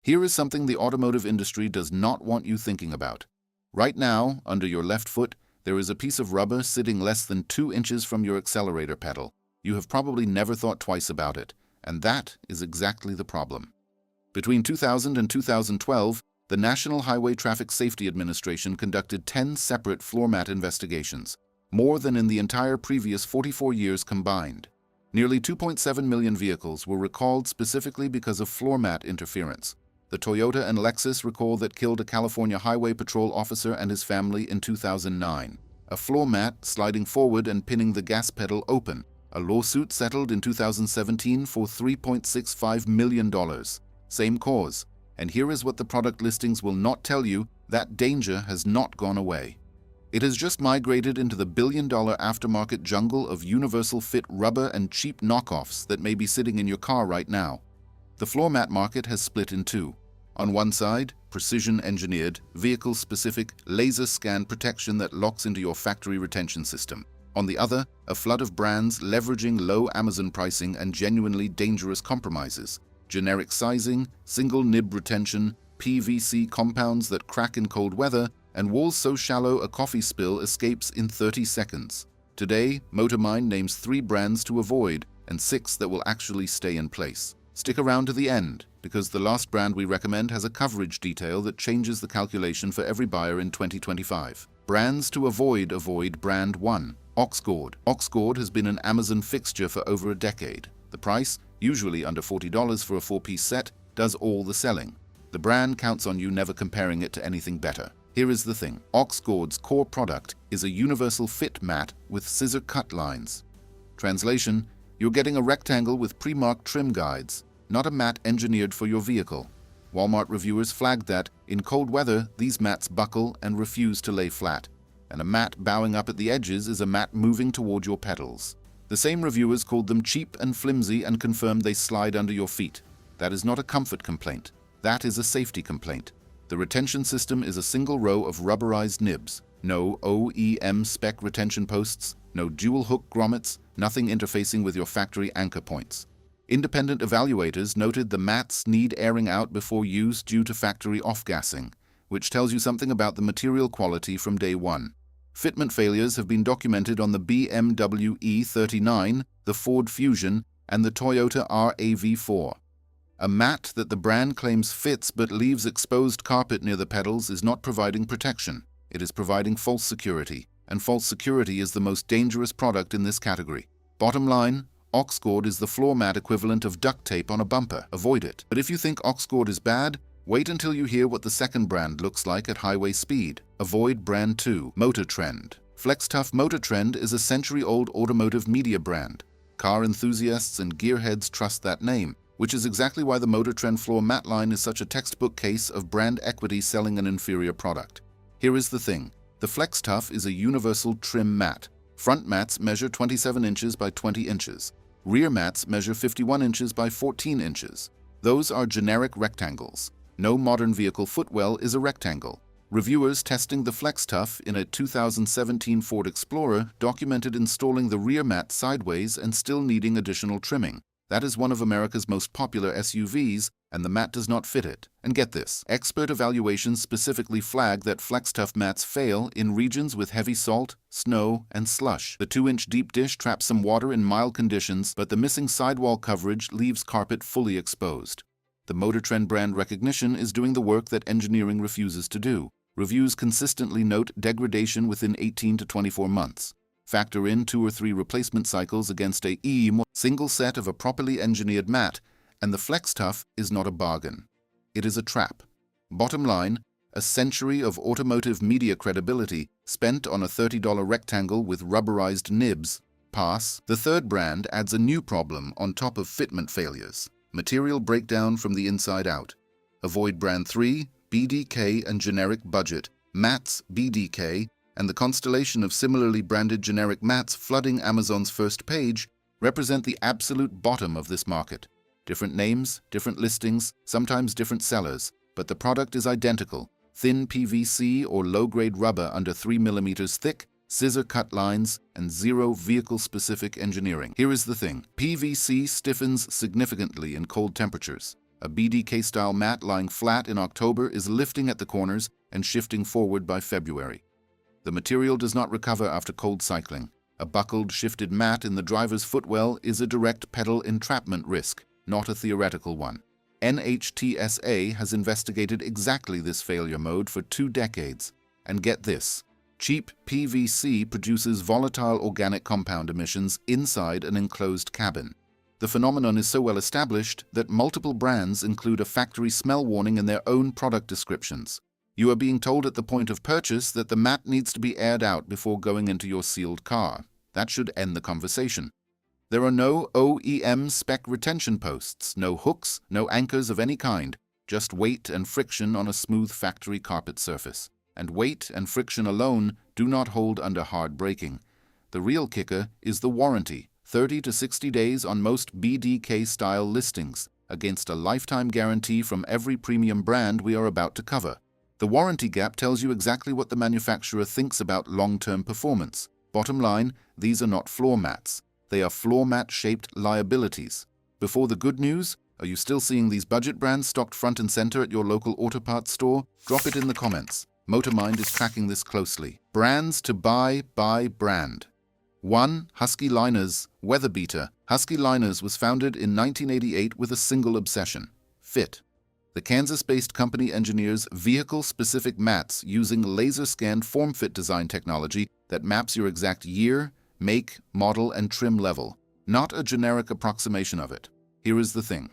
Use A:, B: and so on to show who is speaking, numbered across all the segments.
A: Here is something the automotive industry does not want you thinking about. Right now, under your left foot, there is a piece of rubber sitting less than 2 inches from your accelerator pedal. You have probably never thought twice about it, and that is exactly the problem. Between 2000 and 2012, the National Highway Traffic Safety Administration conducted 10 separate floor mat investigations, more than in the entire previous 44 years combined. Nearly 2.7 million vehicles were recalled specifically because of floor mat interference. The Toyota and Lexus recall that killed a California Highway Patrol officer and his family in 2009. A floor mat sliding forward and pinning the gas pedal open. A lawsuit settled in 2017 for $3.65 million. Same cause. And here is what the product listings will not tell you: that danger has not gone away. It has just migrated into the billion-dollar aftermarket jungle of universal fit rubber and cheap knockoffs that may be sitting in your car right now. The floor mat market has split in two. On one side, precision-engineered, vehicle-specific, laser scan protection that locks into your factory retention system. On the other, a flood of brands leveraging low Amazon pricing and genuinely dangerous compromises. Generic sizing, single nib retention, PVC compounds that crack in cold weather, and walls so shallow a coffee spill escapes in 30 seconds. Today, MotorMind names 3 brands to avoid and 6 that will actually stay in place. Stick around to the end, because the last brand we recommend has a coverage detail that changes the calculation for every buyer in 2025. Brands to avoid. Brand 1. Oxgourd. Oxgourd has been an Amazon fixture for over a decade. The price, usually under $40 for a 4-piece set, does all the selling. The brand counts on you never comparing it to anything better. Here is the thing. Oxgourd's core product is a universal fit mat with scissor cut lines. Translation: you're getting a rectangle with pre-marked trim guides, not a mat engineered for your vehicle. Walmart reviewers flagged that, in cold weather, these mats buckle and refuse to lay flat, and a mat bowing up at the edges is a mat moving toward your pedals. The same reviewers called them cheap and flimsy and confirmed they slide under your feet. That is not a comfort complaint. That is a safety complaint. The retention system is a single row of rubberized nibs. No OEM spec retention posts, no dual hook grommets, nothing interfacing with your factory anchor points. Independent evaluators noted the mats need airing out before use due to factory off-gassing, which tells you something about the material quality from day one. Fitment failures have been documented on the BMW E39, the Ford Fusion, and the Toyota RAV4. A mat that the brand claims fits but leaves exposed carpet near the pedals is not providing protection. It is providing false security, and false security is the most dangerous product in this category. Bottom line, Oxgourd is the floor mat equivalent of duct tape on a bumper. Avoid it. But if you think Oxgourd is bad, wait until you hear what the second brand looks like at highway speed. Avoid brand 2, MotorTrend. FlexTough MotorTrend is a century-old automotive media brand. Car enthusiasts and gearheads trust that name, which is exactly why the MotorTrend floor mat line is such a textbook case of brand equity selling an inferior product. Here is the thing. The FlexTough is a universal trim mat. Front mats measure 27 inches by 20 inches. Rear mats measure 51 inches by 14 inches. Those are generic rectangles. No modern vehicle footwell is a rectangle. Reviewers testing the FlexTough in a 2017 Ford Explorer documented installing the rear mat sideways and still needing additional trimming. That is one of America's most popular SUVs, and the mat does not fit it. And get this, expert evaluations specifically flag that FlexTough mats fail in regions with heavy salt, snow, and slush. The 2-inch deep dish traps some water in mild conditions, but the missing sidewall coverage leaves carpet fully exposed. The MotorTrend brand recognition is doing the work that engineering refuses to do. Reviews consistently note degradation within 18 to 24 months. Factor in 2 or 3 replacement cycles against a single set of a properly engineered mat, and the FlexTough is not a bargain. It is a trap. Bottom line, a century of automotive media credibility spent on a $30 rectangle with rubberized nibs. Pass. The third brand adds a new problem on top of fitment failures: material breakdown from the inside out. Avoid brand 3, BDK and generic budget, mats, BDK, and the constellation of similarly branded generic mats flooding Amazon's first page represent the absolute bottom of this market. Different names, different listings, sometimes different sellers, but the product is identical: thin PVC or low-grade rubber under 3 mm thick, scissor cut lines, and zero vehicle-specific engineering. Here is the thing. PVC stiffens significantly in cold temperatures. A BDK-style mat lying flat in October is lifting at the corners and shifting forward by February. The material does not recover after cold cycling. A buckled, shifted mat in the driver's footwell is a direct pedal entrapment risk, not a theoretical one. NHTSA has investigated exactly this failure mode for 2 decades. And get this, cheap PVC produces volatile organic compound emissions inside an enclosed cabin. The phenomenon is so well established that multiple brands include a factory smell warning in their own product descriptions. You are being told at the point of purchase that the mat needs to be aired out before going into your sealed car. That should end the conversation. There are no OEM spec retention posts, no hooks, no anchors of any kind, just weight and friction on a smooth factory carpet surface. And weight and friction alone do not hold under hard braking. The real kicker is the warranty, 30 to 60 days on most BDK-style listings, against a lifetime guarantee from every premium brand we are about to cover. The warranty gap tells you exactly what the manufacturer thinks about long-term performance. Bottom line, these are not floor mats. They are floor mat-shaped liabilities. Before the good news, are you still seeing these budget brands stocked front and center at your local auto parts store? Drop it in the comments. MotorMind is tracking this closely. Brands to buy by brand. 1. Husky Liners, Weatherbeater. Husky Liners was founded in 1988 with a single obsession: fit. The Kansas-based company engineers vehicle-specific mats using laser-scanned form-fit design technology that maps your exact year, make, model, and trim level, not a generic approximation of it. Here is the thing.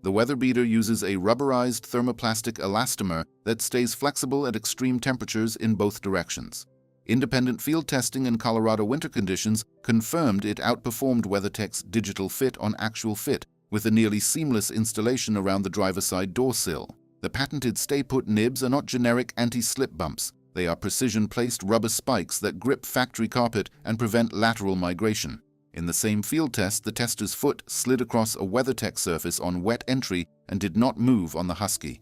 A: The Weatherbeater uses a rubberized thermoplastic elastomer that stays flexible at extreme temperatures in both directions. Independent field testing in Colorado winter conditions confirmed it outperformed WeatherTech's digital fit on actual fit, with a nearly seamless installation around the driver's side door sill. The patented stay-put nibs are not generic anti-slip bumps. They are precision-placed rubber spikes that grip factory carpet and prevent lateral migration. In the same field test, the tester's foot slid across a WeatherTech surface on wet entry and did not move on the Husky.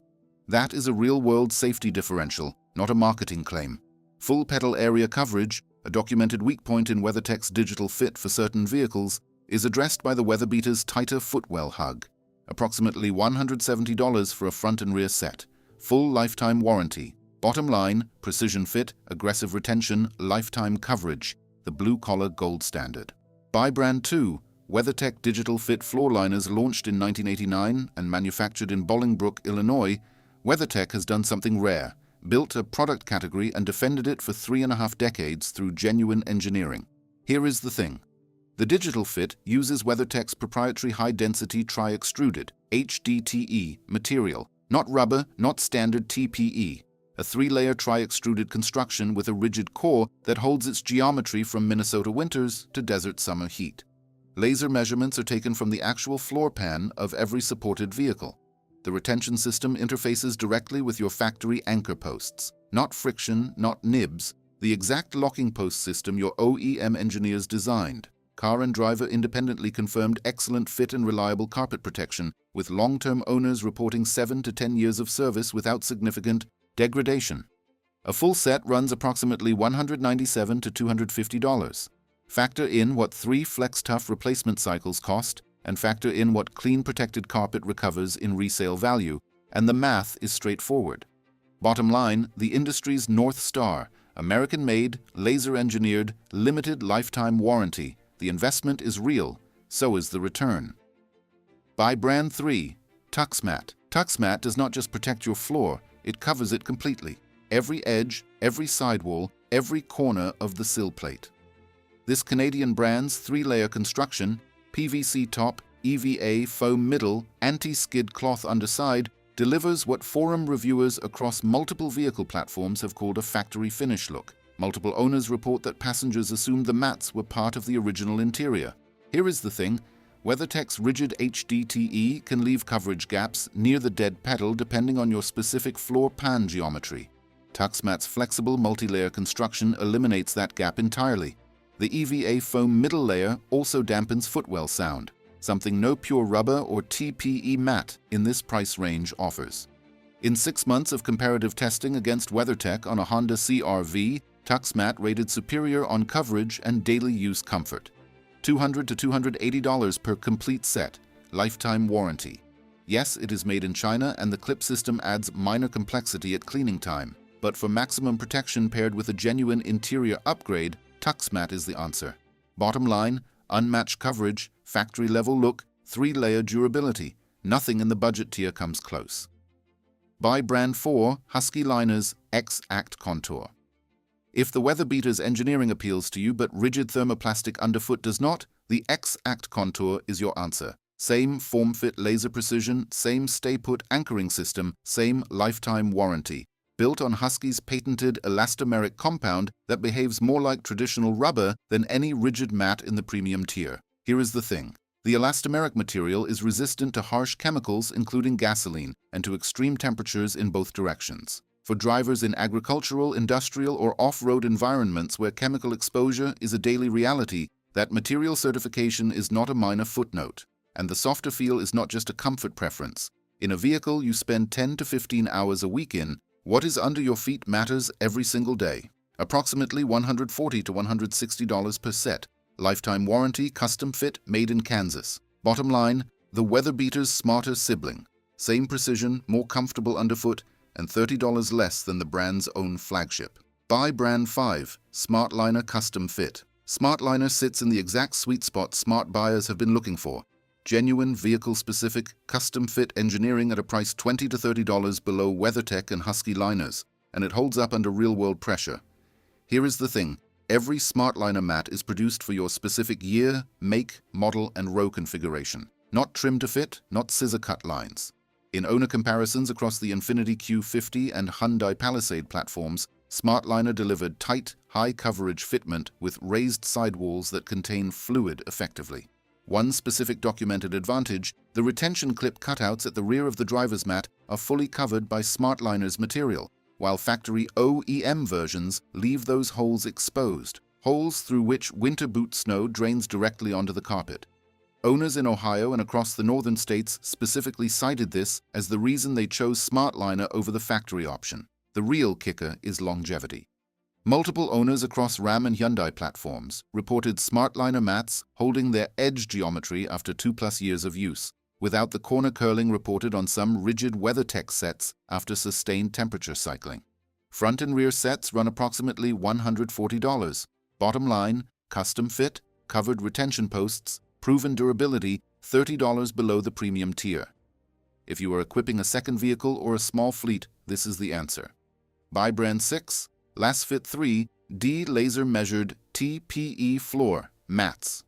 A: That is a real-world safety differential, not a marketing claim. Full pedal area coverage, a documented weak point in WeatherTech's digital fit for certain vehicles, is addressed by the Weatherbeater's tighter footwell hug. Approximately $170 for a front and rear set. Full lifetime warranty. Bottom line, precision fit, aggressive retention, lifetime coverage. The blue-collar gold standard. By brand 2, WeatherTech Digital Fit Floor Liners launched in 1989 and manufactured in Bolingbrook, Illinois. WeatherTech has done something rare, built a product category and defended it for 3.5 decades through genuine engineering. Here is the thing. The Digital Fit uses WeatherTech's proprietary high-density tri-extruded HDTE material, not rubber, not standard TPE, a 3-layer tri-extruded construction with a rigid core that holds its geometry from Minnesota winters to desert summer heat. Laser measurements are taken from the actual floor pan of every supported vehicle. The retention system interfaces directly with your factory anchor posts, not friction, not nibs, the exact locking post system your OEM engineers designed. Car and driver independently confirmed excellent fit and reliable carpet protection, with long-term owners reporting 7 to 10 years of service without significant degradation. A full set runs approximately $197 to $250. Factor in what 3 Flex-Tough replacement cycles cost, and factor in what clean protected carpet recovers in resale value, and the math is straightforward. Bottom line, the industry's North Star, American-made, laser-engineered, limited lifetime warranty. The investment is real, so is the return. By brand 3, Tuxmat. Tuxmat does not just protect your floor, it covers it completely. Every edge, every sidewall, every corner of the sill plate. This Canadian brand's 3-layer construction, PVC top, EVA foam middle, anti-skid cloth underside, delivers what forum reviewers across multiple vehicle platforms have called a factory finish look. Multiple owners report that passengers assumed the mats were part of the original interior. Here is the thing. WeatherTech's rigid HDTE can leave coverage gaps near the dead pedal depending on your specific floor pan geometry. Tuxmat's flexible multi-layer construction eliminates that gap entirely. The EVA foam middle layer also dampens footwell sound, something no pure rubber or TPE mat in this price range offers. In 6 months of comparative testing against WeatherTech on a Honda CR-V, Tuxmat rated superior on coverage and daily use comfort. $200 to $280 per complete set, lifetime warranty. Yes, it is made in China and the clip system adds minor complexity at cleaning time. But for maximum protection paired with a genuine interior upgrade, Tuxmat is the answer. Bottom line, unmatched coverage, factory-level look, 3-layer durability. Nothing in the budget tier comes close. Buy Brand 4 Husky Liners X-Act Contour. If the Weatherbeater's engineering appeals to you but rigid thermoplastic underfoot does not, the X-Act Contour is your answer. Same form-fit laser precision, same stay-put anchoring system, same lifetime warranty. Built on Husky's patented elastomeric compound that behaves more like traditional rubber than any rigid mat in the premium tier. Here is the thing. The elastomeric material is resistant to harsh chemicals including gasoline and to extreme temperatures in both directions. For drivers in agricultural, industrial, or off-road environments where chemical exposure is a daily reality, that material certification is not a minor footnote. And the softer feel is not just a comfort preference. In a vehicle you spend 10 to 15 hours a week in, what is under your feet matters every single day. Approximately $140 to $160 per set. Lifetime warranty, custom fit, made in Kansas. Bottom line, the Weatherbeater's smarter sibling. Same precision, more comfortable underfoot, and $30 less than the brand's own flagship. Buy Brand 5 SmartLiner Custom Fit. SmartLiner sits in the exact sweet spot smart buyers have been looking for. Genuine, vehicle-specific, custom-fit engineering at a price $20 to $30 below WeatherTech and Husky liners, and it holds up under real-world pressure. Here is the thing. Every SmartLiner mat is produced for your specific year, make, model, and row configuration. Not trim to fit, not scissor-cut lines. In owner comparisons across the Infiniti Q50 and Hyundai Palisade platforms, SmartLiner delivered tight, high-coverage fitment with raised sidewalls that contain fluid effectively. One specific documented advantage, the retention clip cutouts at the rear of the driver's mat are fully covered by SmartLiner's material, while factory OEM versions leave those holes exposed, holes through which winter boot snow drains directly onto the carpet. Owners in Ohio and across the northern states specifically cited this as the reason they chose SmartLiner over the factory option. The real kicker is longevity. Multiple owners across Ram and Hyundai platforms reported SmartLiner mats holding their edge geometry after 2+ years of use, without the corner curling reported on some rigid WeatherTech sets after sustained temperature cycling. Front and rear sets run approximately $140. Bottom line, custom fit, covered retention posts, proven durability, $30 below the premium tier. If you are equipping a second vehicle or a small fleet, this is the answer. Buy Brand 6 Lasfit 3 D laser-measured TPE floor mats.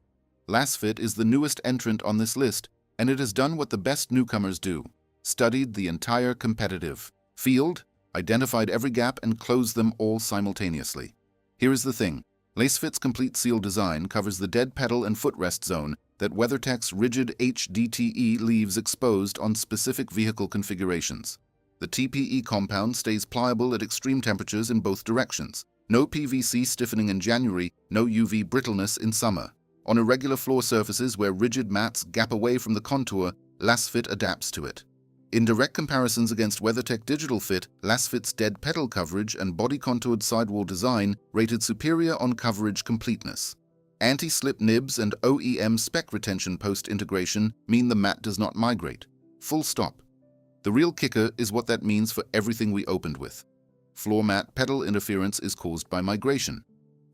A: Lasfit is the newest entrant on this list, and it has done what the best newcomers do. Studied the entire competitive field, identified every gap, and closed them all simultaneously. Here is the thing. Lasfit's complete seal design covers the dead pedal and footrest zone that WeatherTech's rigid HDTE leaves exposed on specific vehicle configurations. The TPE compound stays pliable at extreme temperatures in both directions. No PVC stiffening in January, no UV brittleness in summer. On irregular floor surfaces where rigid mats gap away from the contour, Lasfit adapts to it. In direct comparisons against WeatherTech Digital Fit, Lasfit's dead pedal coverage and body-contoured sidewall design rated superior on coverage completeness. Anti-slip nibs and OEM spec retention post integration mean the mat does not migrate. Full stop. The real kicker is what that means for everything we opened with. Floor mat pedal interference is caused by migration.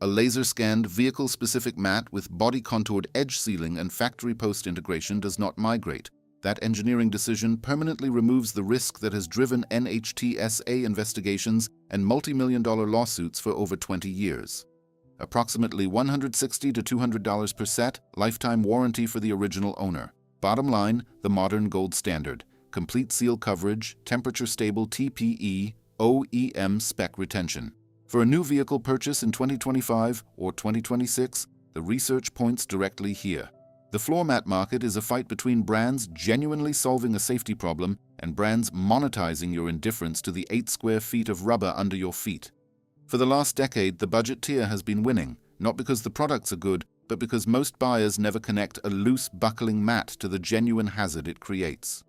A: A laser-scanned, vehicle-specific mat with body-contoured edge sealing and factory post integration does not migrate. That engineering decision permanently removes the risk that has driven NHTSA investigations and multi-million-dollar lawsuits for over 20 years. Approximately $160 to $200 per set, lifetime warranty for the original owner. Bottom line, the modern gold standard. Complete seal coverage, temperature-stable TPE, OEM spec retention. For a new vehicle purchase in 2025 or 2026, the research points directly here. The floor mat market is a fight between brands genuinely solving a safety problem and brands monetizing your indifference to the 8 square feet of rubber under your feet. For the last decade, the budget tier has been winning, not because the products are good, but because most buyers never connect a loose, buckling mat to the genuine hazard it creates.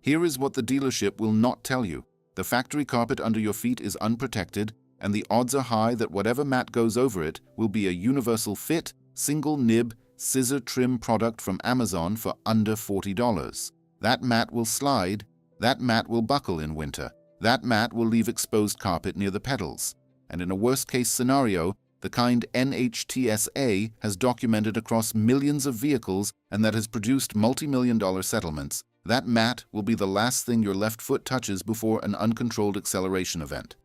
A: Here is what the dealership will not tell you. The factory carpet under your feet is unprotected, and the odds are high that whatever mat goes over it will be a universal fit, single nib, scissor trim product from Amazon for under $40. That mat will slide. That mat will buckle in winter. That mat will leave exposed carpet near the pedals. And in a worst-case scenario, the kind NHTSA has documented across millions of vehicles and that has produced multi-million-dollar settlements, that mat will be the last thing your left foot touches before an uncontrolled acceleration event.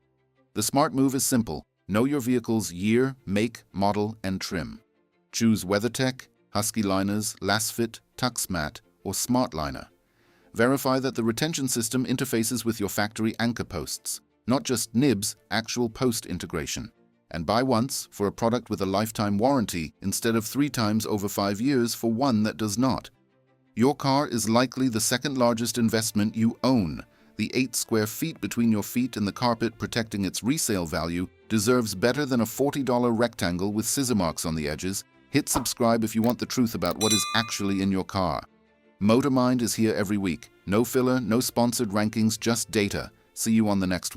A: The smart move is simple. Know your vehicle's year, make, model, and trim. Choose WeatherTech, Husky liners, Lasfit, Tuxmat, or SmartLiner. Verify that the retention system interfaces with your factory anchor posts, not just nibs, actual post integration. And buy once for a product with a lifetime warranty instead of 3 times over 5 years for one that does not. Your car is likely the second largest investment you own. The 8 square feet between your feet and the carpet protecting its resale value deserves better than a $40 rectangle with scissor marks on the edges. Hit subscribe if you want the truth about what is actually in your car. MotorMind is here every week. No filler, no sponsored rankings, just data. See you on the next one.